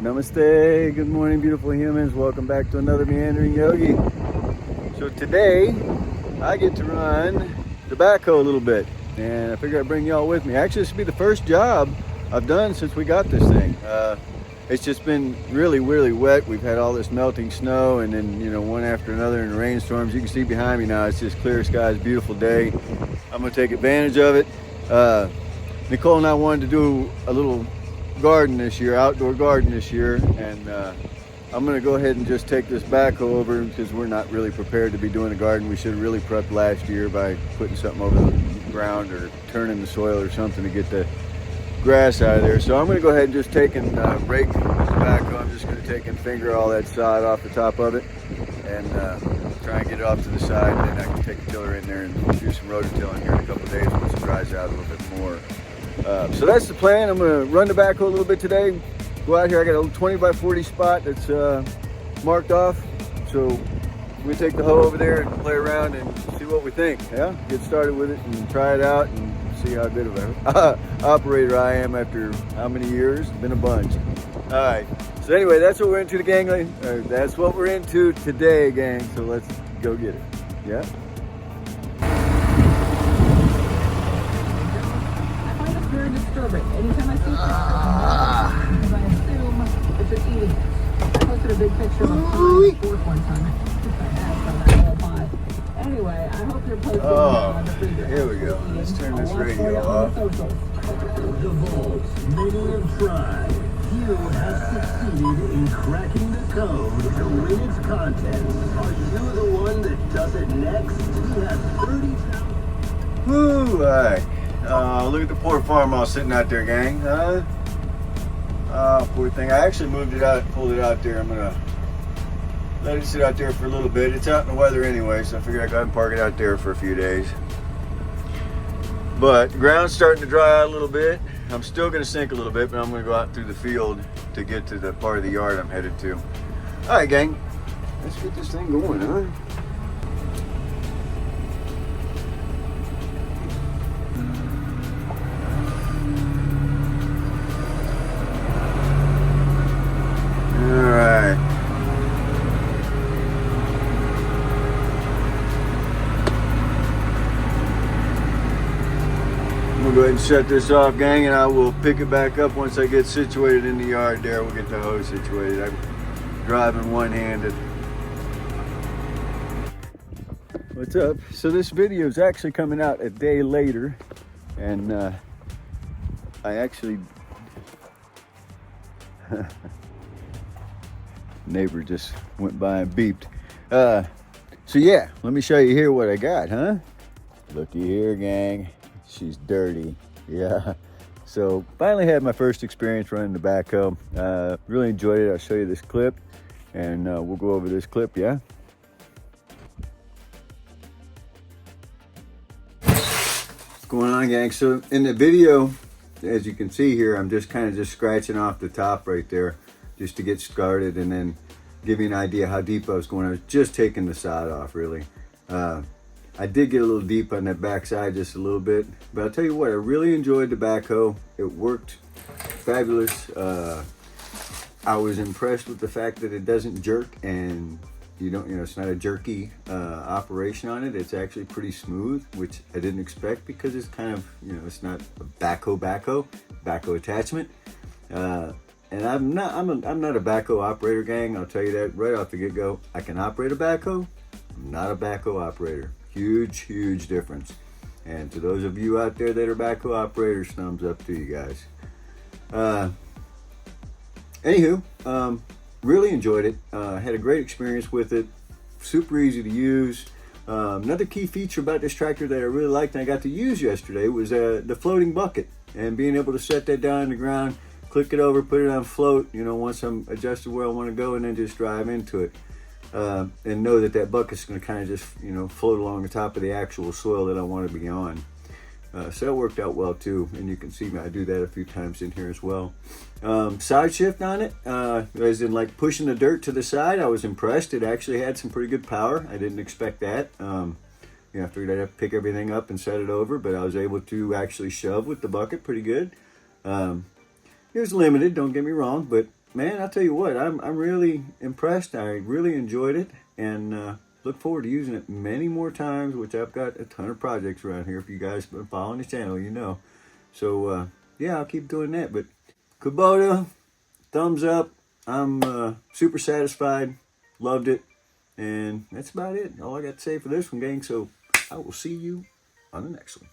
Namaste, good morning beautiful humans. Welcome back to another Meandering Yogi. So today I get to run the backhoe a little bit and I figure I'd bring y'all with me. Actually, this will be the first job I've done since we got this thing. It's just been really wet. We've had all this melting snow and then one after another in the rainstorms. You can see behind me now, it's just clear skies, beautiful day. I'm gonna take advantage of it. Nicole and I wanted to do a little garden this year, outdoor garden this year, and I'm gonna go ahead and just take this backhoe over because we're not really prepared to be doing a garden. We should have really prepped last year by putting something over the ground or turning the soil or something to get the grass out of there. So I'm gonna go ahead and just take and rake this backhoe. I'm just gonna take and finger all that sod off the top of it and try and get it off to the side, and then I can take a tiller in there and do some rototilling here in a couple of days once it dries out a little bit more. So that's the plan. I'm gonna run the backhoe a little bit today. Go out here, I got a little 20 by 40 spot that's marked off. So we take the hoe over there and play around and see what we think. Yeah, get started with it and try it out and see how good of a operator I am after how many years? Been a bunch. All right. So anyway, that's what we're into the gang. That's what we're into today, gang. So let's go get it. Yeah. Very disturbing. Anytime I see pictures because I assume that you're eating it. I posted a big picture of a fork one time. Anyway, I hope you're posting the freezer. Here we go. Let's turn this radio off. Divulge, many have tried. Few have succeeded in cracking the code to win its contents. Are you the one that does it next? We have 30,000. Woo! All right. Look at the poor farmhouse sitting out there, gang. Poor thing. I actually moved it out, pulled it out there. I'm gonna let it sit out there for a little bit. It's out in the weather anyway, so I figured I'd go ahead and park it out there for a few days. But the ground's starting to dry out a little bit. I'm still gonna sink a little bit, but I'm gonna go out through the field to get to the part of the yard I'm headed to. All right, gang. Let's get this thing going, huh? Alright. I'm gonna go ahead and shut this off, gang, and I will pick it back up once I get situated in the yard there. We'll get the hose situated. I'm driving one-handed. What's up? So this video is actually coming out a day later, and I actually neighbor just went by and beeped. So yeah, let me show you here what I got, huh? Looky here, gang. She's dirty. Yeah. So finally had my first experience running the backhoe. Really enjoyed it. I'll show you this clip and we'll go over this clip, yeah? What's going on, gang? So in the video, as you can see here, I'm just kind of just scratching off the top right there just to get started and then give you an idea how deep I was going. I was just taking the sod off, really. I did get a little deep on that backside just a little bit, but I'll tell you what, I really enjoyed the backhoe. It worked fabulous. I was impressed with the fact that it doesn't jerk and it's not a jerky operation on it. It's actually pretty smooth, which I didn't expect because it's kind of, it's not a backhoe attachment. And I'm not a backhoe operator, gang. I'll tell you that right off the get-go. I can operate a backhoe. I'm not a backhoe operator. Huge difference. And to those of you out there that are backhoe operators, thumbs up to you guys. Anywho, really enjoyed it. Had a great experience with it. Super easy to use. Another key feature about this tractor that I really liked and I got to use yesterday was the floating bucket and being able to set that down on the ground, click it over, put it on float, once I'm adjusted where I want to go, and then just drive into it. And know that bucket's going to kind of just, float along the top of the actual soil that I want to be on. So that worked out well too. And you can see me, I do that a few times in here as well. Side shift on it, as in like pushing the dirt to the side, I was impressed. It actually had some pretty good power. I didn't expect that. I figured I'd have to pick everything up and set it over, but I was able to actually shove with the bucket pretty good. It was limited, don't get me wrong, but man, I'll tell you what, I'm really impressed. I really enjoyed it, and look forward to using it many more times, which I've got a ton of projects around here. If you guys been following the channel, you know. So, yeah, I'll keep doing that. But Kubota, thumbs up. I'm super satisfied. Loved it. And that's about it. All I got to say for this one, gang. So I will see you on the next one.